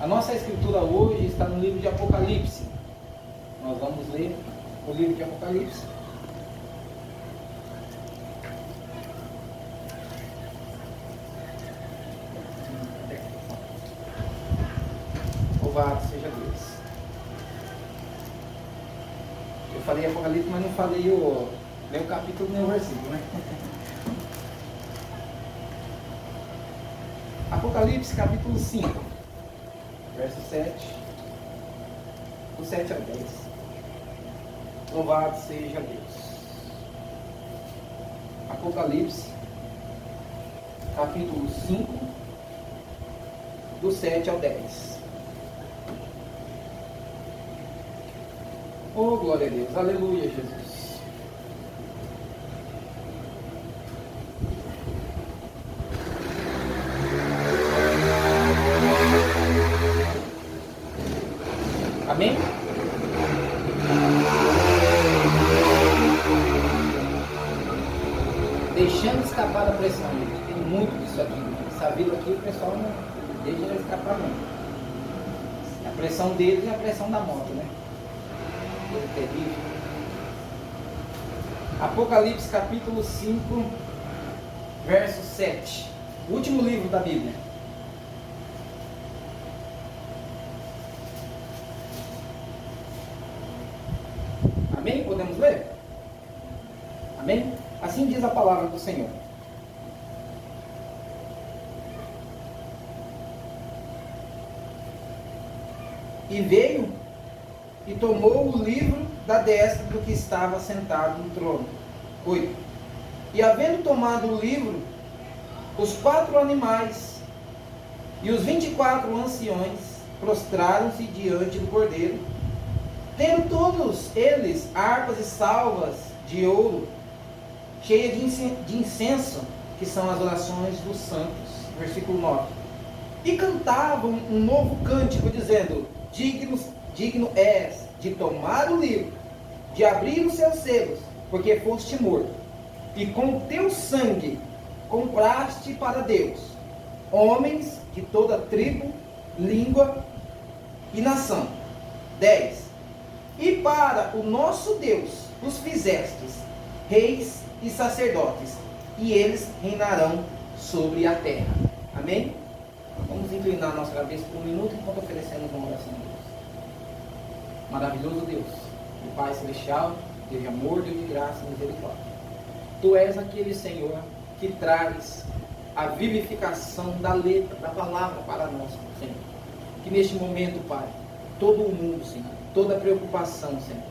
A nossa escritura hoje está no livro de Apocalipse. Nós vamos ler o livro de Apocalipse. Louvado seja Deus. Eu falei Apocalipse, mas não falei nem o capítulo nem o versículo, né? Apocalipse capítulo 5, verso 7, do 7 ao 10. Louvado seja Deus. Apocalipse capítulo 5, do 7 ao 10. Oh, glória a Deus, aleluia, Jesus. Amém? Deixando escapar a pressão, gente. Tem muito disso aqui. Essa vida aqui o pessoal não deixa ela escapar, não. A pressão deles é a pressão da moto, né? Coisa terrível. Apocalipse capítulo 5, verso 7. O último livro da Bíblia. Amém? Podemos ler? Amém? Assim diz a palavra do Senhor. E veio e tomou o livro da destra do que estava sentado no trono. 8. E havendo tomado o livro, os 4 animais e os 24 anciões prostraram-se diante do Cordeiro, tendo todos eles harpas e salvas de ouro, cheias de incenso, que são as orações dos santos. Versículo 9. E cantavam um novo cântico, dizendo: Digno és de tomar o livro, de abrir os seus selos, porque foste morto, e com teu sangue compraste para Deus homens de toda tribo, língua e nação. 10. E para o nosso Deus os fizestes reis e sacerdotes, e eles reinarão sobre a terra. Amém? Vamos inclinar nossa cabeça por um minuto enquanto oferecemos uma oração a Deus. Maravilhoso Deus, o Pai Celestial, Deus de amor, Deus de graça e misericórdia. Tu és aquele Senhor que traz a vivificação da letra, da palavra para nós, Senhor. Que neste momento, Pai, todo o mundo, Senhor, toda a preocupação, Senhor,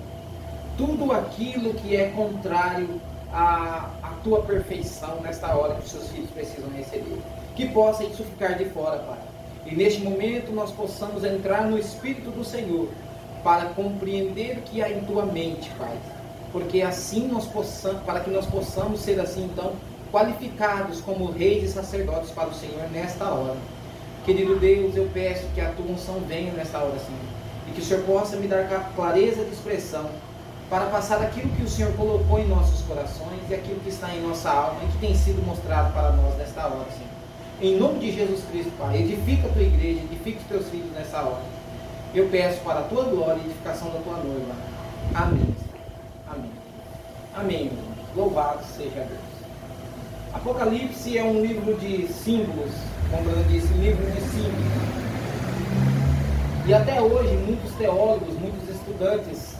tudo aquilo que é contrário à tua perfeição nesta hora que os seus filhos precisam receber, que possa isso ficar de fora, Pai. E neste momento nós possamos entrar no Espírito do Senhor para compreender o que há em tua mente, Pai. Porque assim para que nós possamos ser assim, então, qualificados como reis e sacerdotes para o Senhor nesta hora. Querido Deus, eu peço que a tua unção venha nesta hora, Senhor. E que o Senhor possa me dar clareza de expressão para passar aquilo que o Senhor colocou em nossos corações e aquilo que está em nossa alma e que tem sido mostrado para nós nesta hora, Senhor. Em nome de Jesus Cristo, Pai, edifica a tua igreja, edifica os teus filhos nessa hora. Eu peço para a tua glória e edificação da tua noiva. Amém. Amém. Amém, irmãos. Louvado seja Deus. Apocalipse é um livro de símbolos, como eu disse, livro de símbolos. E até hoje, muitos teólogos, muitos estudantes,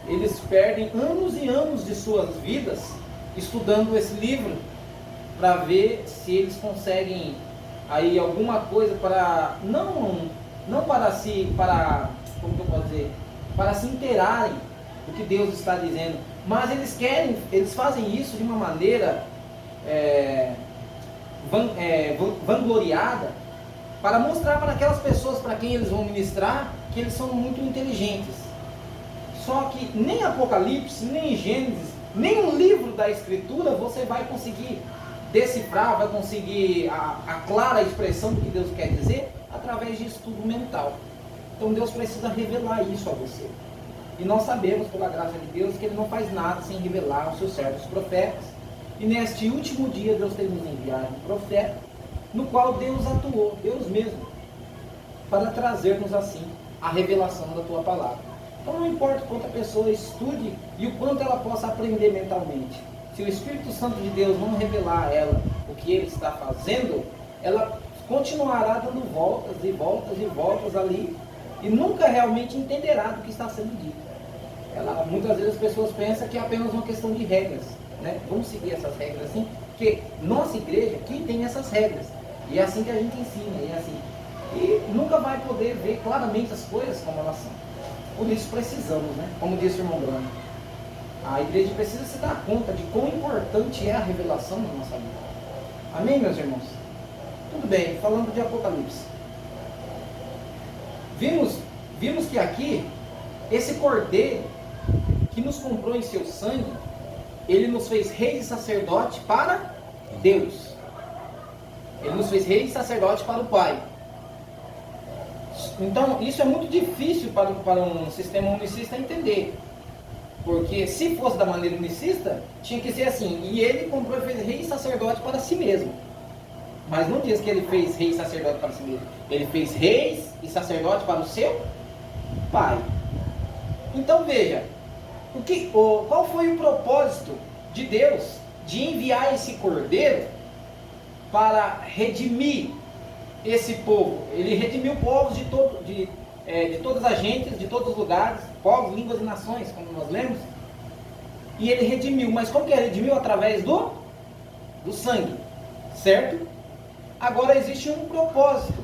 eles perdem anos e anos de suas vidas estudando esse livro para ver se eles conseguem aí alguma coisa para como que eu posso dizer, para se inteirarem do que Deus está dizendo, mas eles fazem isso de uma maneira vangloriada, para mostrar para aquelas pessoas para quem eles vão ministrar que eles são muito inteligentes. Só que nem Apocalipse, nem Gênesis, nem um livro da Escritura você vai conseguir decifrar, vai conseguir a clara expressão do que Deus quer dizer através de estudo mental. Então Deus precisa revelar isso a você. E nós sabemos, pela graça de Deus, que Ele não faz nada sem revelar aos seus servos profetas. E neste último dia Deus tem nos enviado um profeta, no qual Deus atuou, Deus mesmo. para trazer-nos assim a revelação da tua palavra. Então não importa quanto a pessoa estude e o quanto ela possa aprender mentalmente, se o Espírito Santo de Deus não revelar a ela o que ele está fazendo, ela continuará dando voltas e voltas e voltas ali e nunca realmente entenderá do que está sendo dito. Muitas vezes as pessoas pensam que é apenas uma questão de regras, né? Vamos seguir essas regras assim, porque nossa igreja aqui tem essas regras, e é assim que a gente ensina, e é assim. E nunca vai poder ver claramente as coisas como elas são. Por isso precisamos, né? Como disse o irmão Bruno, a igreja precisa se dar conta de quão importante é a revelação na nossa vida. Amém, meus irmãos? Tudo bem, falando de Apocalipse. Vimos que aqui, esse cordeiro que nos comprou em seu sangue, ele nos fez reis e sacerdote para Deus. Ele nos fez reis e sacerdote para o Pai. Então, isso é muito difícil para um sistema unicista entender. Porque se fosse da maneira unicista, tinha que ser assim. E ele comprou e fez rei e sacerdote para si mesmo. Mas não diz que ele fez rei e sacerdote para si mesmo. Ele fez reis e sacerdote para o seu Pai. Então veja, qual foi o propósito de Deus de enviar esse cordeiro para redimir esse povo? Ele redimiu povos de todas as gentes, de todos os lugares, povos, línguas e nações, como nós lemos. E ele redimiu, mas como que ele redimiu? Através do sangue, certo? Agora existe um propósito.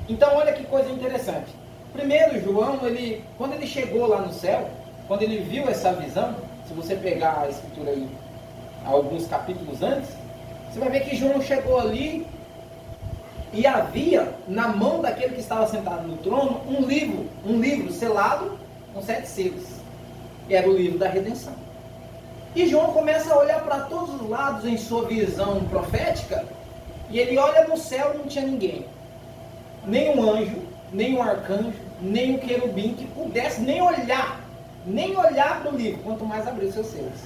Então olha que coisa interessante. Primeiro, João, quando ele chegou lá no céu, quando ele viu essa visão, se você pegar a escritura aí, alguns capítulos antes, você vai ver que João chegou ali e havia na mão daquele que estava sentado no trono um livro selado com 7 selos. Era o livro da redenção. E João começa a olhar para todos os lados em sua visão profética, e ele olha no céu e não tinha ninguém. Nem um anjo, nem um arcanjo, nem um querubim que pudesse nem olhar para o livro, quanto mais abrir os seus selos.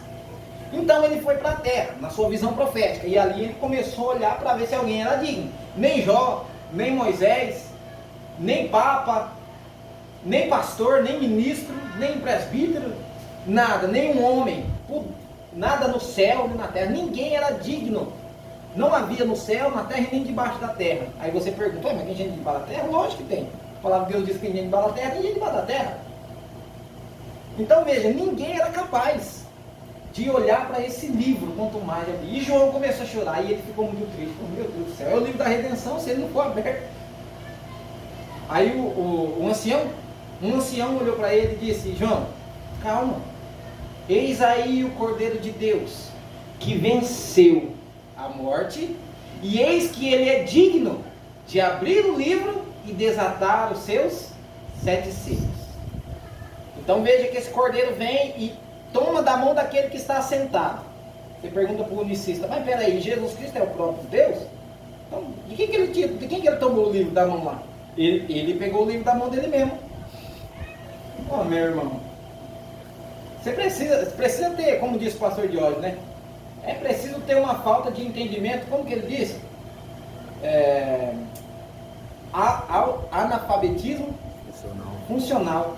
Então ele foi para a terra, na sua visão profética, e ali ele começou a olhar para ver se alguém era digno. Nem Jó, nem Moisés, nem Papa, nem pastor, nem ministro, nem presbítero, nada, nem um homem, nada no céu nem na terra, ninguém era digno. Não havia no céu, na terra e nem debaixo da terra. Aí você pergunta, mas tem gente debaixo da terra? Lógico que tem. A palavra de Deus diz que tem gente debaixo da terra, tem gente debaixo da terra. Então veja, ninguém era capaz de olhar para esse livro, quanto mais ali. E João começou a chorar e ele ficou muito triste. Meu Deus do céu, é o livro da redenção, se ele não for aberto. Aí um ancião olhou para ele e disse, João, calma, eis aí o Cordeiro de Deus, que venceu a morte, e eis que ele é digno de abrir o livro e desatar os seus 7 selos. Então veja que esse cordeiro vem e toma da mão daquele que está sentado. Você pergunta para o unicista, mas peraí, Jesus Cristo é o próprio Deus? Então, de quem que ele tomou o livro da mão lá? Ele pegou o livro da mão dele mesmo. Ó, meu irmão, você precisa ter, como disse o pastor Diógenes, né? É preciso ter uma falta de entendimento, como que ele disse? Analfabetismo funcional.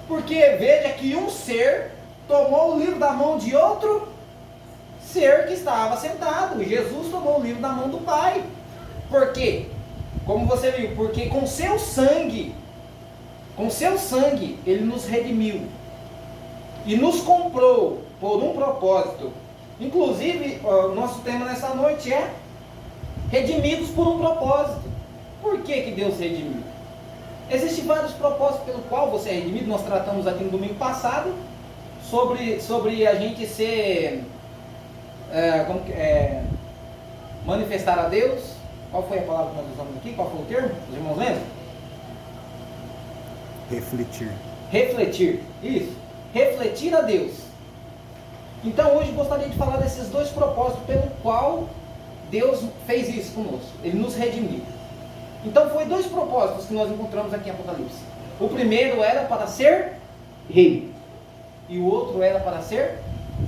Porque veja que um ser tomou o livro da mão de outro ser que estava sentado. Jesus tomou o livro da mão do Pai. Por quê? Como você viu, porque com seu sangue, ele nos redimiu e nos comprou por um propósito. Inclusive, nosso tema nessa noite é redimidos por um propósito. Por que Deus redimiu? Existem vários propósitos pelo qual você é redimido. Nós tratamos aqui no domingo passado sobre a gente ser manifestar a Deus. Qual foi a palavra que nós usamos aqui? Qual foi o termo? Os irmãos lembram? Refletir, isso. Refletir a Deus. Então hoje gostaria de falar desses dois propósitos pelo qual Deus fez isso conosco. Ele nos redimiu. Então foi 2 propósitos que nós encontramos aqui em Apocalipse. O primeiro era para ser rei. E o outro era para ser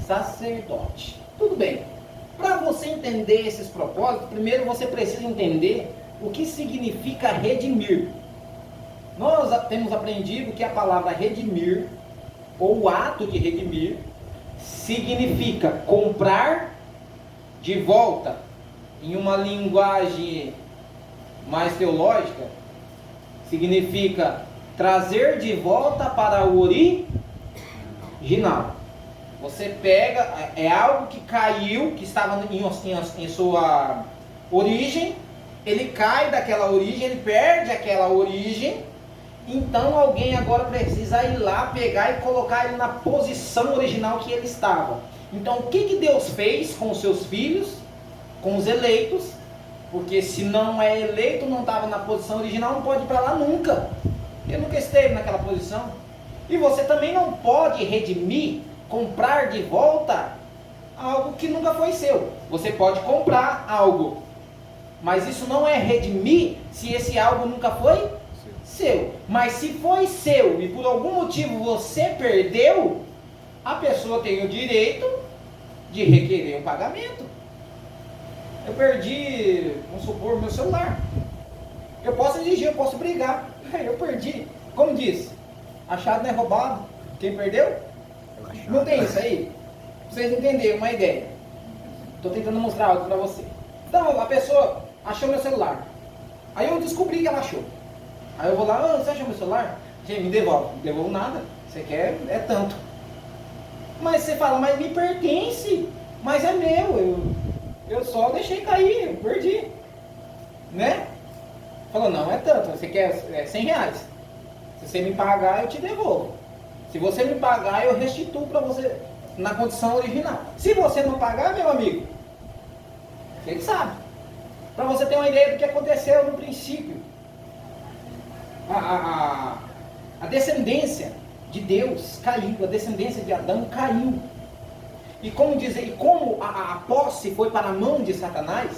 sacerdote. Tudo bem. Para você entender esses propósitos, primeiro você precisa entender o que significa redimir. Nós temos aprendido que a palavra redimir, ou o ato de redimir, significa comprar de volta. Em uma linguagem mais teológica, significa trazer de volta para o original. Você pega, é algo que caiu, que estava em sua origem, ele cai daquela origem, ele perde aquela origem, então alguém agora precisa ir lá, pegar e colocar ele na posição original que ele estava. Então o que Deus fez com os seus filhos, com os eleitos? Porque se não é eleito, não estava na posição original, não pode ir para lá nunca. Ele nunca esteve naquela posição. E você também não pode redimir, comprar de volta algo que nunca foi seu. Você pode comprar algo, mas isso não é redimir se esse algo nunca foi seu. Mas se foi seu e por algum motivo você perdeu, a pessoa tem o direito de requerer um pagamento. Eu perdi, vamos supor, meu celular. Eu posso exigir, eu posso brigar. Eu perdi. Como diz, achado não é roubado. Quem perdeu? Não tem isso aí? Pra vocês entenderem uma ideia. Estou tentando mostrar algo para você. Então, a pessoa achou meu celular. Aí eu descobri que ela achou. Aí eu vou lá, você achou meu celular? Gente, me devolve. Não devolvo nada. Você quer, é tanto. Mas você fala, mas me pertence. Mas é meu. Eu só deixei cair, eu perdi. Né? Falou, não, é tanto. Você quer R$100. Se você me pagar, eu te devolvo. Se você me pagar, eu restituo para você na condição original. Se você não pagar, meu amigo, você que sabe. Para você ter uma ideia do que aconteceu no princípio. A descendência de Deus caiu, a descendência de Adão caiu. E como dizer, e como a posse foi para a mão de Satanás,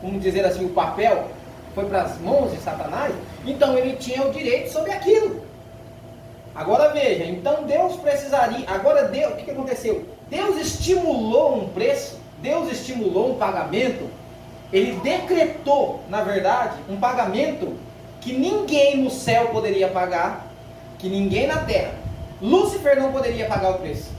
como dizer assim, o papel foi para as mãos de Satanás, então ele tinha o direito sobre aquilo. Agora veja, então Deus precisaria, agora Deus, o que aconteceu? Deus estimulou um preço, Deus estimulou um pagamento, ele decretou, na verdade, um pagamento que ninguém no céu poderia pagar, que ninguém na terra, Lúcifer não poderia pagar o preço,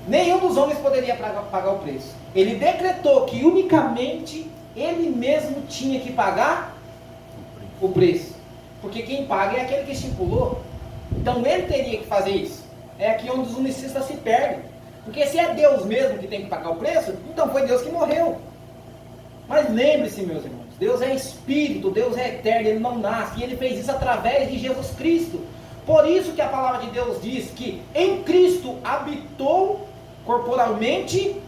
nenhum dos homens poderia pagar o preço. Ele decretou que unicamente ele mesmo tinha que pagar o preço, porque quem paga é aquele que estipulou. Então ele teria que fazer isso. É aqui onde os unicistas se perdem. Porque se é Deus mesmo que tem que pagar o preço, então foi Deus que morreu. Mas lembre-se, meus irmãos, Deus é Espírito, Deus é eterno, Ele não nasce. E Ele fez isso através de Jesus Cristo. Por isso que a palavra de Deus diz que em Cristo habitou corporalmente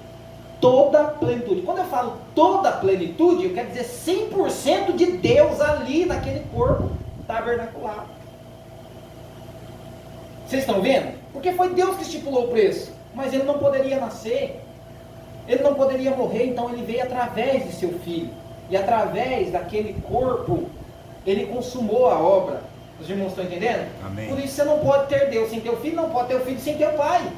toda a plenitude. Quando eu falo toda a plenitude, eu quero dizer 100% de Deus ali naquele corpo tabernacular. Vocês estão vendo? Porque foi Deus que estipulou o preço. Mas ele não poderia nascer. Ele não poderia morrer. Então ele veio através de seu filho. E através daquele corpo, ele consumou a obra. Os irmãos estão entendendo? Amém. Por isso você não pode ter Deus sem teu filho. Não pode ter o filho sem teu pai.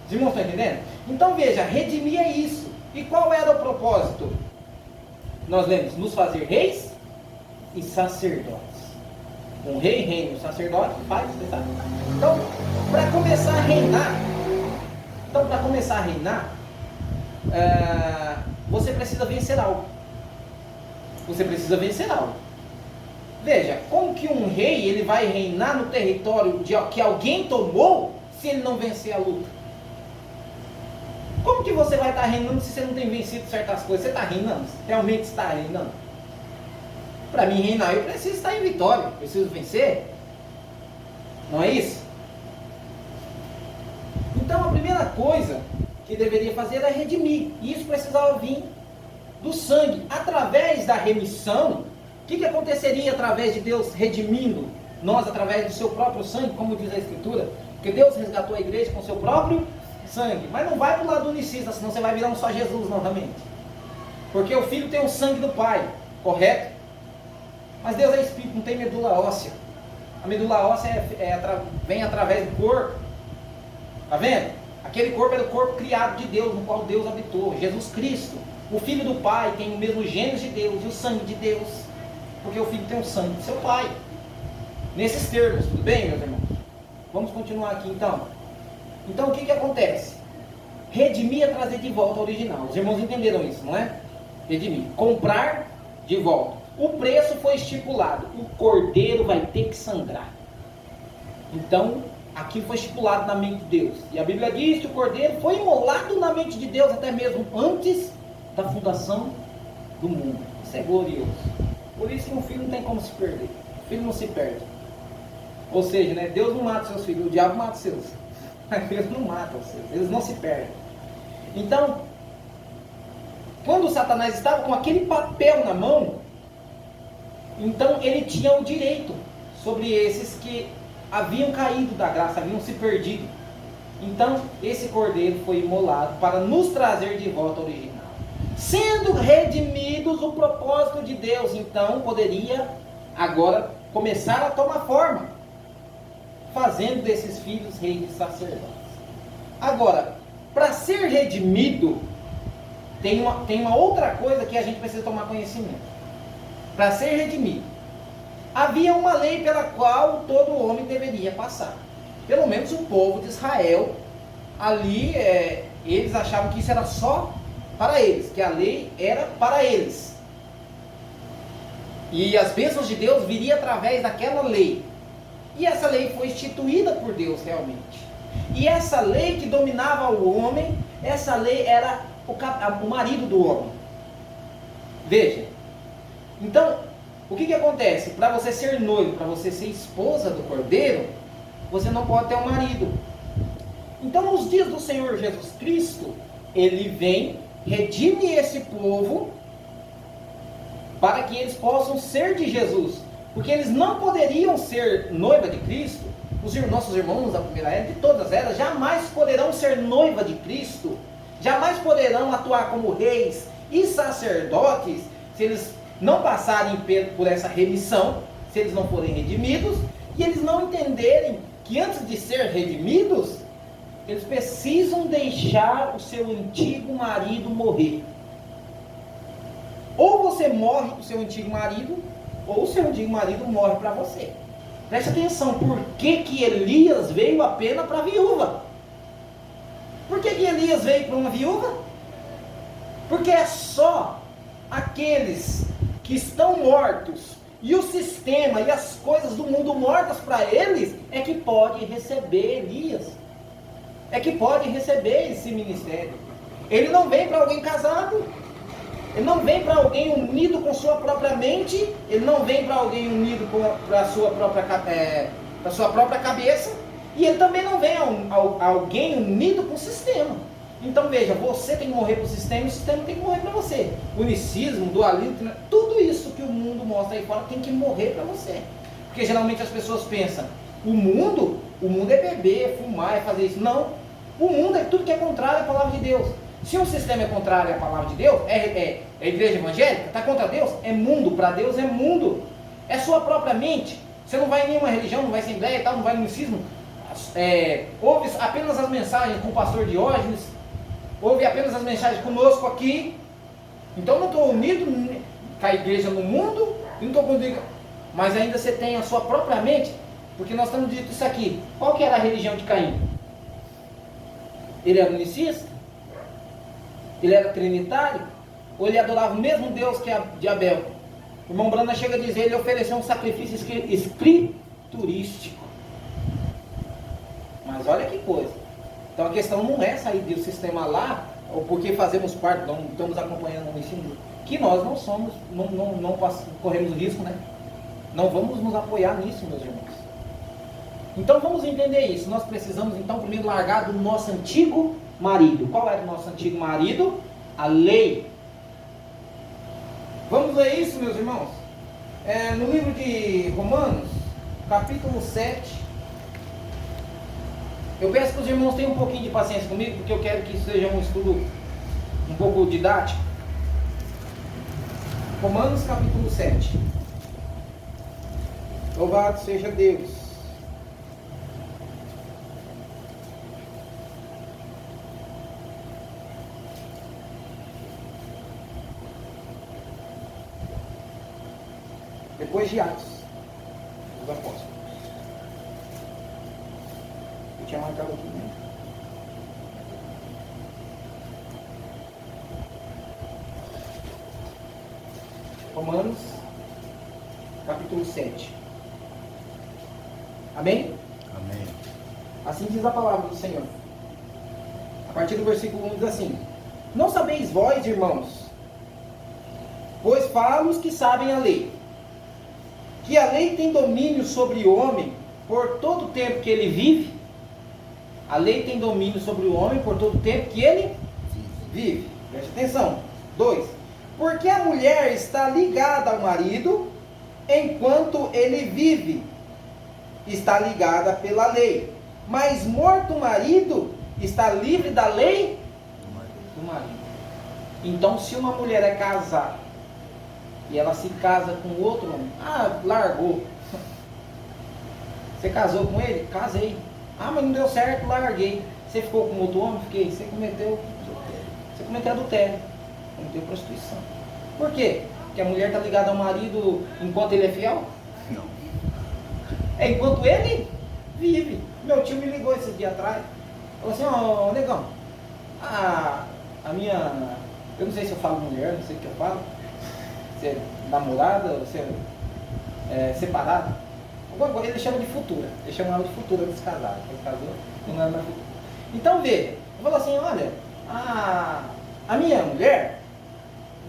Os irmãos estão entendendo? Então veja, redimir é isso. E qual era o propósito? Nós lemos, nos fazer reis e sacerdotes. Um rei reina, um sacerdote faz, você sabe? Então, para começar a reinar, você precisa vencer algo. Você precisa vencer algo. Veja, como que um rei ele vai reinar no território que alguém tomou se ele não vencer a luta? Como que você vai estar reinando se você não tem vencido certas coisas? Você está reinando? Realmente está reinando? Para mim reinar, eu preciso estar em vitória, eu preciso vencer. Não é isso? Então a primeira coisa que deveria fazer era redimir. E isso precisava vir do sangue. Através da remissão, o que aconteceria através de Deus redimindo nós através do seu próprio sangue, como diz a Escritura? Porque Deus resgatou a igreja com o seu próprio sangue. Mas não vai para o lado unicista, senão você vai virar um só Jesus novamente. Porque o Filho tem o sangue do Pai, correto? Mas Deus é Espírito, não tem medula óssea. A medula óssea vem através do corpo. Está vendo? Aquele corpo era o corpo criado de Deus, no qual Deus habitou, Jesus Cristo. O filho do pai tem o mesmo gênero de Deus e o sangue de Deus, porque o filho tem o sangue de seu pai. Nesses termos, tudo bem, meus irmãos? Vamos continuar aqui então. Então o que acontece? Redimir é trazer de volta ao original. Os irmãos entenderam isso, não é? Redimir. Comprar de volta. O preço foi estipulado. O cordeiro vai ter que sangrar. Então, aqui foi estipulado na mente de Deus. E a Bíblia diz que o cordeiro foi imolado na mente de Deus até mesmo antes da fundação do mundo. Isso é glorioso. Por isso que um filho não tem como se perder. O filho não se perde. Ou seja, né, Deus não mata seus filhos, o diabo mata os seus. Mas Deus não mata os seus, eles não se perdem. Então, quando Satanás estava com aquele papel na mão, então ele tinha o direito sobre esses que haviam caído da graça, haviam se perdido. Então, esse cordeiro foi imolado para nos trazer de volta ao original. Sendo redimidos o propósito de Deus, então poderia agora começar a tomar forma, fazendo desses filhos reis e sacerdotes. Agora, para ser redimido, tem uma outra coisa que a gente precisa tomar conhecimento. Para ser redimido, havia uma lei pela qual todo homem deveria passar. Pelo menos o povo de Israel, ali, eles achavam que isso era só para eles, que a lei era para eles. E as bênçãos de Deus viriam através daquela lei. E essa lei foi instituída por Deus realmente. E essa lei que dominava o homem, essa lei era o marido do homem. Veja. Então, o que acontece? Para você ser noivo, para você ser esposa do cordeiro, você não pode ter um marido. Então, nos dias do Senhor Jesus Cristo, ele vem, redime esse povo, para que eles possam ser de Jesus. Porque eles não poderiam ser noiva de Cristo. Os nossos irmãos da primeira era, de todas as eras, jamais poderão ser noiva de Cristo. Jamais poderão atuar como reis e sacerdotes, se eles não passarem por essa remissão, se eles não forem redimidos, e eles não entenderem que antes de ser redimidos, eles precisam deixar o seu antigo marido morrer. Ou você morre para o seu antigo marido, ou o seu antigo marido morre para você. Preste atenção, por que Elias veio apenas para a viúva? Por que Elias veio para uma viúva? Porque é só aqueles que estão mortos, e o sistema e as coisas do mundo mortas para eles, é que pode receber Elias. É que pode receber esse ministério. Ele não vem para alguém casado. Ele não vem para alguém unido com sua própria mente. Ele não vem para alguém unido para a sua própria cabeça. E ele também não vem a alguém unido com o sistema. Então veja, você tem que morrer para o sistema e o sistema tem que morrer para você. Unicismo, dualismo, tudo isso que o mundo mostra aí fora tem que morrer para você. Porque geralmente as pessoas pensam, o mundo é beber, é fumar, é fazer isso. Não, o mundo é tudo que é contrário à palavra de Deus. Se um sistema é contrário à palavra de Deus, é a igreja evangélica, está contra Deus, é mundo, para Deus é mundo. É sua própria mente. Você não vai em nenhuma religião, não vai em assembleia e tal, não vai no unicismo. Ouve apenas as mensagens com o pastor Diógenes, ouve apenas as mensagens conosco aqui. Então eu não estou unido com a igreja no mundo, não estou unido, mas ainda você tem a sua própria mente, porque nós estamos dito isso aqui. Qual que era a religião de Caim? Ele era unicista? Ele era trinitário? Ou ele adorava o mesmo Deus que de Abel? O irmão Brana chega a dizer, ele ofereceu um sacrifício escriturístico. Mas olha que coisa. Então a questão não é sair do sistema lá, ou porque fazemos parte, não estamos acompanhando o ensino, que nós não somos, não corremos risco, né? Não vamos nos apoiar nisso, meus irmãos. Então vamos entender isso. Nós precisamos então primeiro largar do nosso antigo marido. Qual era o nosso antigo marido? A lei. Vamos ler isso, meus irmãos? No livro de Romanos, capítulo 7. Eu peço que os irmãos tenham um pouquinho de paciência comigo, porque eu quero que isso seja um estudo um pouco didático. Romanos capítulo 7. Louvado seja Deus. colegiados dos apóstolos. Eu tinha marcado aqui, né? Romanos, capítulo 7. Amém? Amém. Assim diz a palavra do Senhor. A partir do versículo 1 diz assim: Não sabeis vós, irmãos, pois falo os que sabem a lei, que a lei tem domínio sobre o homem por todo o tempo que ele vive. A lei tem domínio sobre o homem por todo o tempo que ele vive. Preste atenção. 2. Porque a mulher está ligada ao marido enquanto ele vive. Está ligada pela lei. Mas morto o marido, está livre da lei do marido. Então, se uma mulher é casada e ela se casa com outro homem, largou. Você casou com ele? Casei. Mas não deu certo, larguei. Você ficou com outro homem? Fiquei. Você cometeu adultério. Cometeu prostituição. Por quê? Porque a mulher está ligada ao marido enquanto ele é fiel? Não. É enquanto ele vive. Meu tio me ligou esses dias atrás. Falou assim: negão, a minha... Eu não sei se eu falo mulher, não sei o que eu falo. Se é namorada, se é separada. Ele chama de futura. Ele chama ela de futura antes de casar. Ele casou, não era mais futura. Então veja, ele falou assim: olha, a minha mulher,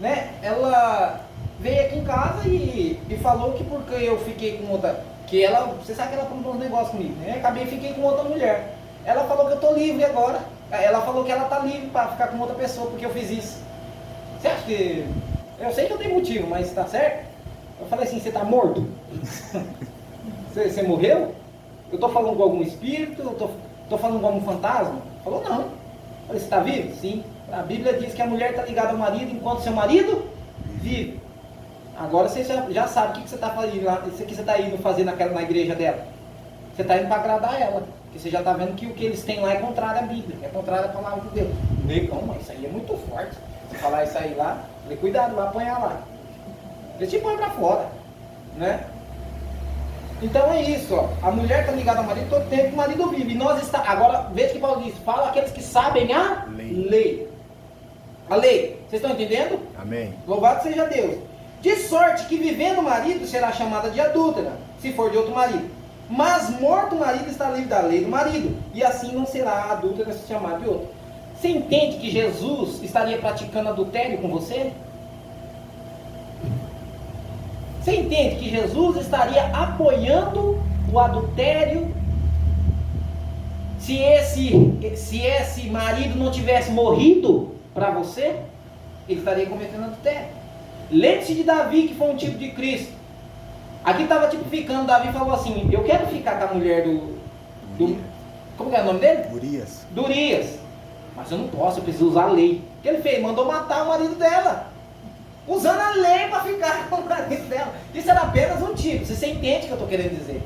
né, ela veio aqui em casa e falou que porque eu fiquei com outra, que ela, você sabe que ela comprou uns negócios comigo, né? Acabei fiquei com outra mulher. Ela falou que eu estou livre agora. Ela falou que ela está livre para ficar com outra pessoa porque eu fiz isso. Você acha que... Eu sei que eu tenho motivo, mas está certo? Eu falei assim: você está morto? Você morreu? Eu estou falando com algum espírito? Eu estou falando com algum fantasma? Falou: não. Eu falei: você está vivo? Sim. A Bíblia diz que a mulher está ligada ao marido enquanto seu marido vive. Agora você já sabe o que você está fazendo lá, o que você está indo fazer na igreja dela. Você está indo para agradar ela. Porque você já está vendo que o que eles têm lá é contrário à Bíblia, é contrário à palavra de Deus. Negão, mas isso aí é muito forte. Se falar isso aí lá, falei: cuidado, vai apanhar lá. Eles te põem para fora, né? Então é isso, ó. A mulher está ligada ao marido todo tempo, o marido vive. E nós está. Agora, veja que Paulo diz: fala aqueles que sabem a lei. A lei. Vocês estão entendendo? Amém. Louvado seja Deus. De sorte que vivendo o marido será chamada de adúltera, se for de outro marido. Mas morto o marido está livre da lei do marido, e assim não será adúltera se chamar de outro. Você entende que Jesus estaria praticando adultério com você? Você entende que Jesus estaria apoiando o adultério se esse marido não tivesse morrido para você? Ele estaria cometendo adultério. Lembre-se de Davi, que foi um tipo de Cristo. Aqui estava tipificando. Davi falou assim: eu quero ficar com a mulher do como que é o nome dele? Urias. Do Urias. Mas eu não posso, eu preciso usar a lei. O que ele fez? Mandou matar o marido dela. Usando a lei para ficar com o marido dela. Isso era apenas um tipo. Você entende o que eu estou querendo dizer?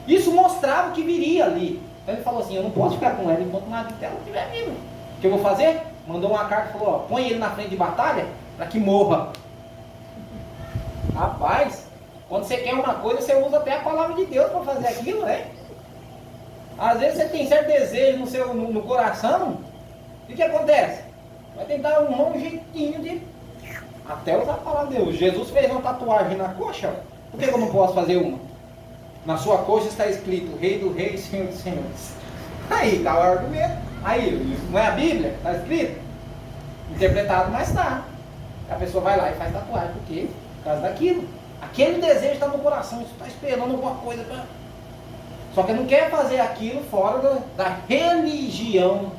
Isso mostrava o que viria ali. Então ele falou assim: eu não posso ficar com ela enquanto o marido dela estiver vivo. O que eu vou fazer? Mandou uma carta e falou: põe ele na frente de batalha para que morra. Rapaz, quando você quer uma coisa, você usa até a palavra de Deus para fazer aquilo, né? Às vezes você tem certo desejo no coração, e o que acontece? Vai tentar arrumar um jeitinho de até usar a palavra de Deus. Jesus fez uma tatuagem na coxa, por que eu não posso fazer uma? Na sua coxa está escrito: Rei do Rei, Senhor dos Senhores. Aí está o argumento. Aí, não é a Bíblia? Está escrito? Interpretado, mas está. A pessoa vai lá e faz tatuagem, por quê? Por causa daquilo. Aquele desejo está no coração, isso está esperando alguma coisa para... Só que não quer fazer aquilo fora da religião.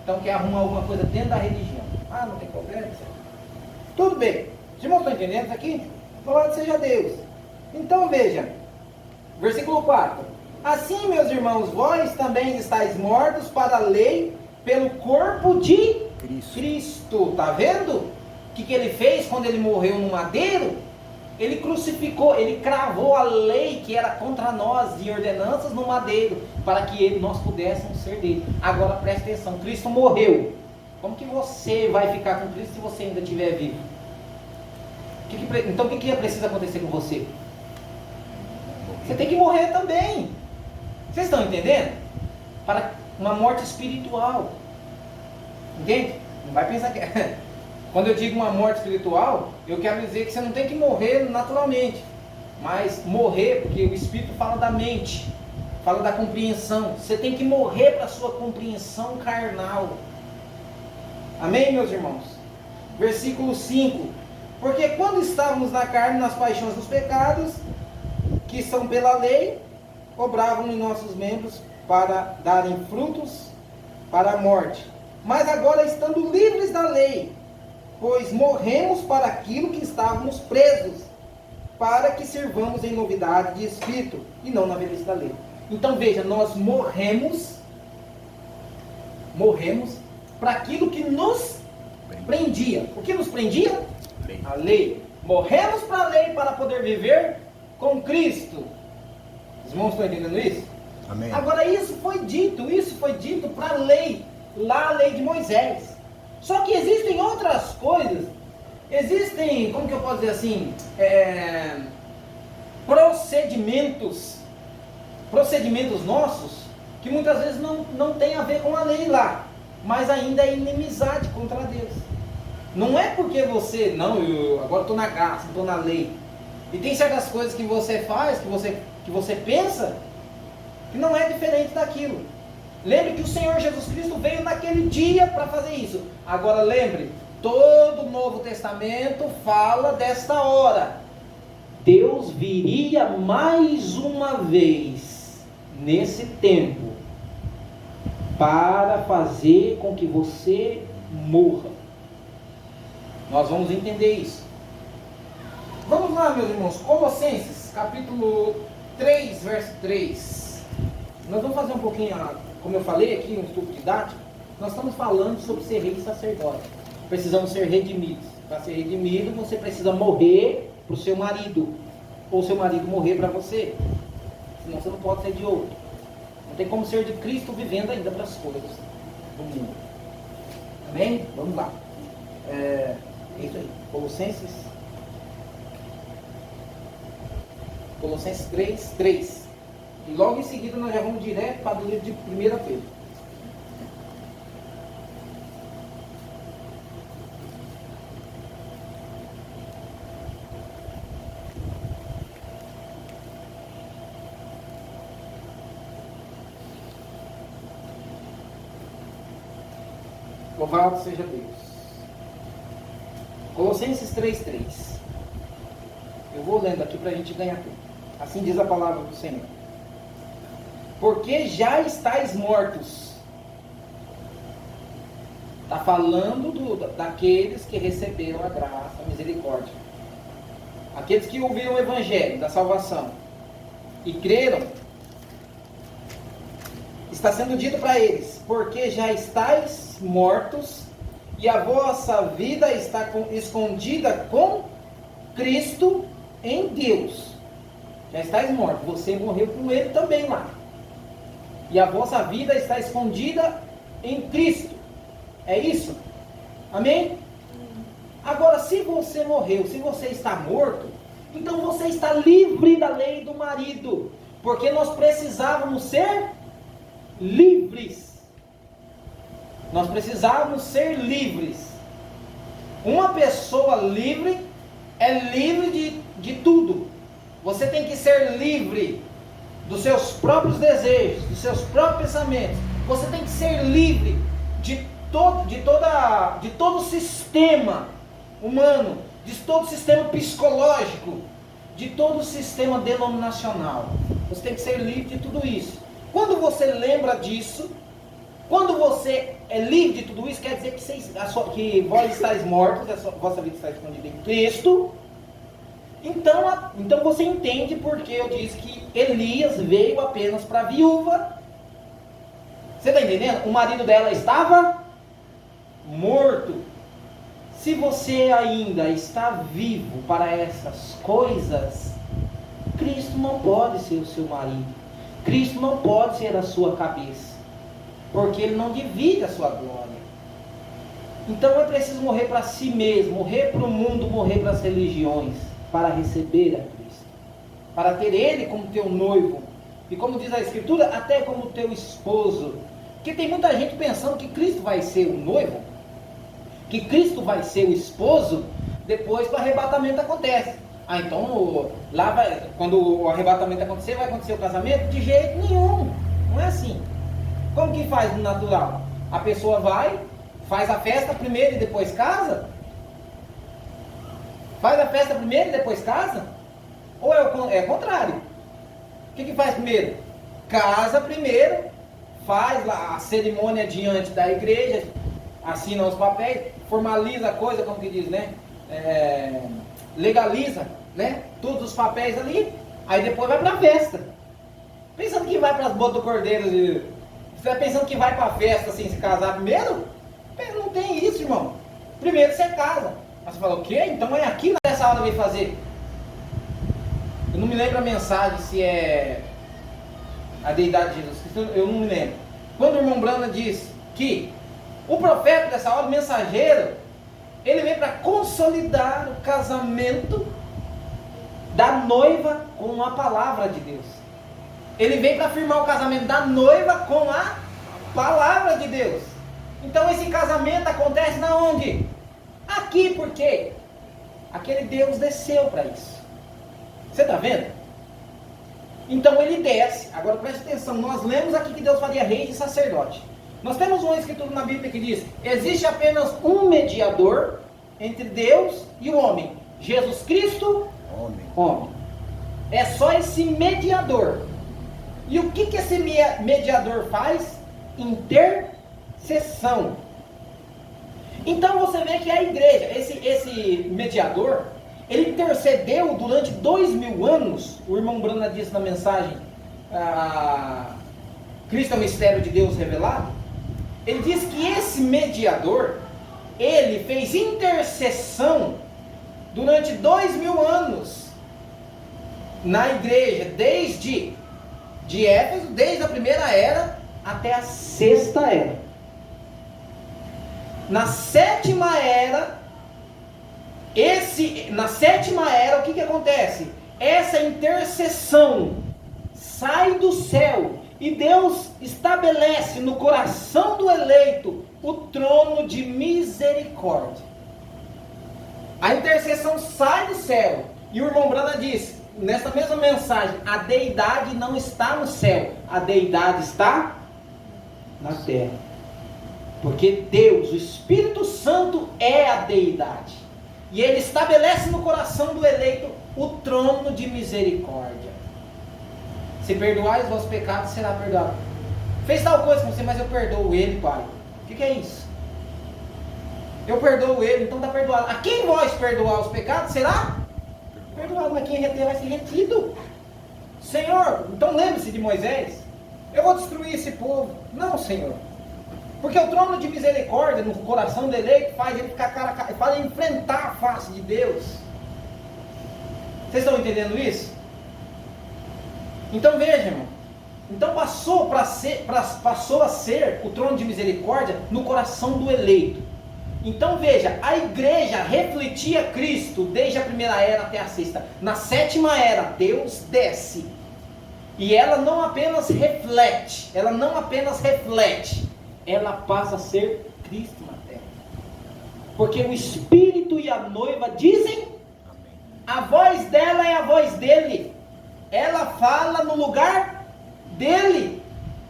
Então quer arrumar alguma coisa dentro da religião. Não tem problema, etc. Tudo bem. Os irmãos estão entendendo isso aqui? Louvado seja Deus. Então veja, versículo 4. Assim, meus irmãos, vós também estáis mortos para a lei pelo corpo de Cristo. Está vendo? O que ele fez quando ele morreu no madeiro? Ele crucificou, ele cravou a lei que era contra nós de ordenanças no madeiro, para que nós pudéssemos ser dele. Agora preste atenção: Cristo morreu. Como que você vai ficar com Cristo se você ainda estiver vivo? Então o que precisa acontecer com você? Você tem que morrer também. Vocês estão entendendo? Para uma morte espiritual. Entende? Não vai pensar que... Quando eu digo uma morte espiritual, eu quero dizer que você não tem que morrer naturalmente. Mas morrer, porque o Espírito fala da mente, fala da compreensão. Você tem que morrer para a sua compreensão carnal. Amém, meus irmãos? Versículo 5. Porque quando estávamos na carne, nas paixões dos pecados, que são pela lei, obravam em nossos membros para darem frutos para a morte. Mas agora, estando livres da lei, pois morremos para aquilo que estávamos presos, para que sirvamos em novidade de espírito, e não na velhice da lei. Então veja, nós morremos para aquilo que nos prendia. O que nos prendia? A lei. Morremos para a lei para poder viver com Cristo. Os irmãos estão entendendo isso? Amém. Agora isso foi dito para a lei, lá a lei de Moisés. Só que existem outras coisas, existem, como que eu posso dizer assim, procedimentos nossos, que muitas vezes não tem a ver com a lei lá, mas ainda é inimizade contra Deus. Não é porque você, eu agora estou na graça, estou na lei, e tem certas coisas que você faz, que você pensa, que não é diferente daquilo. Lembre que o Senhor Jesus Cristo veio naquele dia para fazer isso. Agora lembre, todo o Novo Testamento fala desta hora. Deus viria mais uma vez nesse tempo para fazer com que você morra. Nós vamos entender isso. Vamos lá, meus irmãos, Colossenses, capítulo 3, verso 3. Nós vamos fazer um pouquinho, como eu falei aqui, um estudo didático. Nós estamos falando sobre ser rei e sacerdote. Precisamos ser redimidos. Para ser redimido, você precisa morrer para o seu marido, ou seu marido morrer para você. Senão você não pode ser de outro. Não tem como ser de Cristo vivendo ainda para as coisas do mundo. Amém? Vamos lá. É isso aí. Colossenses 3, 3. E logo em seguida nós já vamos direto para o livro de 1 Pedro. Louvado seja Deus. Colossenses 3, 3. Eu vou lendo aqui para a gente ganhar tempo. Assim diz a palavra do Senhor. Porque já estáis mortos. Está falando daqueles que receberam a graça, a misericórdia. Aqueles que ouviram o Evangelho da salvação e creram. Está sendo dito para eles, porque já estáis mortos e a vossa vida está escondida com Cristo em Deus. Já estáis mortos, você morreu com Ele também lá. E a vossa vida está escondida em Cristo. É isso? Amém? Agora, se você morreu, se você está morto, então você está livre da lei do marido. Porque nós precisávamos ser livres. Nós precisávamos ser livres. Uma pessoa livre é livre de tudo. Você tem que ser livre dos seus próprios desejos, dos seus próprios pensamentos. Você tem que ser livre de todo o sistema humano, de todo o sistema psicológico, de todo o sistema denominacional. Você tem que ser livre de tudo isso. Quando você lembra disso, quando você é livre de tudo isso, quer dizer que vós estáis mortos, a vossa vida está escondida em Cristo. Então você entende porque eu disse que Elias veio apenas para a viúva. Você está entendendo? O marido dela estava morto. Se você ainda está vivo para essas coisas, Cristo não pode ser o seu marido. Cristo não pode ser a sua cabeça. Porque Ele não divide a sua glória. Então é preciso morrer para si mesmo, morrer para o mundo, morrer para as religiões, para receber a Cristo. para ter ele como teu noivo. E como diz a Escritura, até como teu esposo. Porque tem muita gente pensando que Cristo vai ser o noivo, que Cristo vai ser o esposo, depois que o arrebatamento acontece. Ah, então lá vai, quando o arrebatamento acontecer, vai acontecer o casamento? De jeito nenhum. Não é assim. Como que faz no natural? A pessoa vai, faz a festa primeiro e depois casa? Faz a festa primeiro e depois casa? Ou é o contrário? O que faz primeiro? Casa primeiro, faz lá a cerimônia diante da igreja, assina os papéis, formaliza a coisa, como que diz, né? Legaliza, né? Todos os papéis ali, aí depois vai para a festa. Pensando que vai para as bodas do cordeiro, você está pensando que vai para a festa assim, se casar primeiro? Não tem isso, irmão. Primeiro você casa. Mas você fala, o quê? Então é aqui nessa hora que vai fazer. Eu não me lembro a mensagem, se é a deidade de Jesus Cristo, eu não me lembro. Quando o irmão Brana diz que o profeta dessa hora, o mensageiro, ele vem para consolidar o casamento da noiva com a palavra de Deus. Ele vem para afirmar o casamento da noiva com a palavra de Deus. Então esse casamento acontece na onde? Aqui, por quê? Aquele Deus desceu para isso. Você está vendo? Então ele desce. Agora preste atenção, nós lemos aqui que Deus faria rei e sacerdote. Nós temos uma escritura na Bíblia que diz: existe apenas um mediador entre Deus e o homem, Jesus Cristo, homem. É só esse mediador. E o que esse mediador faz? Intercessão. Então você vê que a igreja, esse mediador, ele intercedeu durante 2000 anos. O irmão Brana disse na mensagem, Cristo é o mistério de Deus revelado. Ele diz que esse mediador, ele fez intercessão durante 2000 anos na igreja, desde de Éfeso, desde a primeira era até a sexta era. Na sétima era, o que acontece? Essa intercessão sai do céu e Deus estabelece no coração do eleito o trono de misericórdia. A intercessão sai do céu e o irmão Brana diz, nessa mesma mensagem, a deidade não está no céu, a deidade está na terra. Porque Deus, o Espírito Santo, é a deidade. E ele estabelece no coração do eleito o trono de misericórdia. Se perdoar os vossos pecados, será perdoado. Fez tal coisa com você, mas eu perdoo ele, pai. O que é isso? Eu perdoo ele, então está perdoado. A quem vós perdoar os pecados, será perdoado. Mas quem reter vai ser retido. Senhor, então lembre-se de Moisés. Eu vou destruir esse povo. Não, Senhor. Porque o trono de misericórdia no coração do eleito faz ele ficar cara a cara, faz ele enfrentar a face de Deus. Vocês estão entendendo isso? Então veja, irmão. Então passou a ser o trono de misericórdia no coração do eleito. Então veja, a igreja refletia Cristo desde a primeira era até a sexta. Na sétima era, Deus desce. E ela não apenas reflete, ela passa a ser Cristo na terra. Porque o Espírito e a noiva dizem, a voz dela é a voz dele. Ela fala no lugar dele.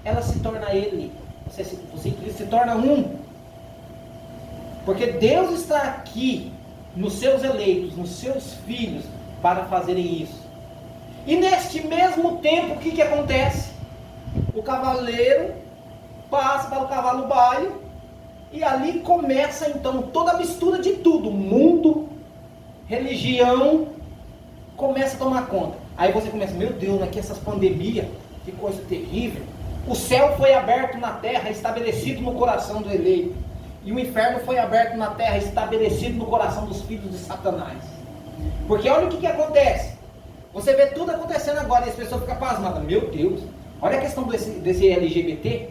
Ela se torna ele. Você e Cristo se torna um. Porque Deus está aqui nos seus eleitos, nos seus filhos, para fazerem isso. E neste mesmo tempo, o que acontece? O cavaleiro passa para o cavalo baio, e ali começa então toda a mistura de tudo, mundo, religião, começa a tomar conta. Aí você começa, meu Deus, aqui essas pandemias, que coisa terrível. O céu foi aberto na terra, estabelecido no coração do eleito, e o inferno foi aberto na terra, estabelecido no coração dos filhos de Satanás. Porque olha o que acontece, você vê tudo acontecendo agora, e as pessoas ficam pasmadas, meu Deus, olha a questão desse LGBT,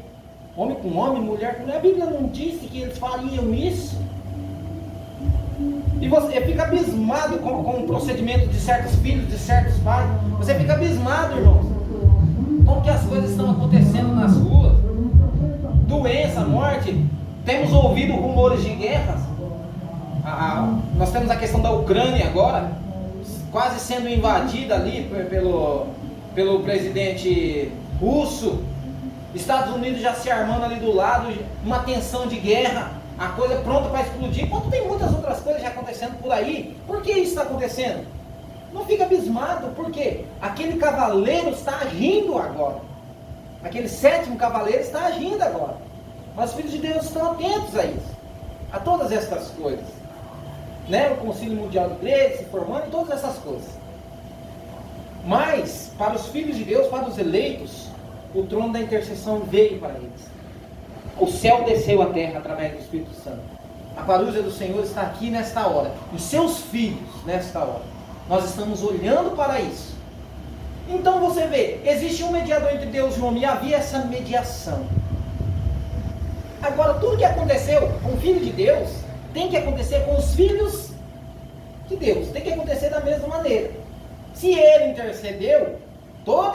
homem com homem, mulher com mulher. A Bíblia não disse que eles fariam isso? E você fica abismado com o procedimento de certos filhos, de certos pais. Você fica abismado, irmãos, como que as coisas estão acontecendo nas ruas. Doença, morte. Temos ouvido rumores de guerras. Nós temos a questão da Ucrânia agora, quase sendo invadida ali pelo presidente russo. Estados Unidos já se armando ali do lado, uma tensão de guerra, a coisa pronta para explodir, enquanto tem muitas outras coisas já acontecendo por aí. Por que isso está acontecendo? Não fica abismado, porque aquele cavaleiro está agindo agora. Aquele sétimo cavaleiro está agindo agora. Mas os filhos de Deus estão atentos a isso, a todas estas coisas, né? O Concílio Mundial de Igreja se formando, todas essas coisas. Mas para os filhos de Deus, para os eleitos, o trono da intercessão veio para eles. O céu desceu à terra através do Espírito Santo. A parousia do Senhor está aqui nesta hora. Os seus filhos nesta hora. Nós estamos olhando para isso. Então você vê, existe um mediador entre Deus e o homem, e havia essa mediação. Agora, tudo que aconteceu com o Filho de Deus, tem que acontecer com os filhos de Deus. Tem que acontecer da mesma maneira. Se ele intercedeu, todo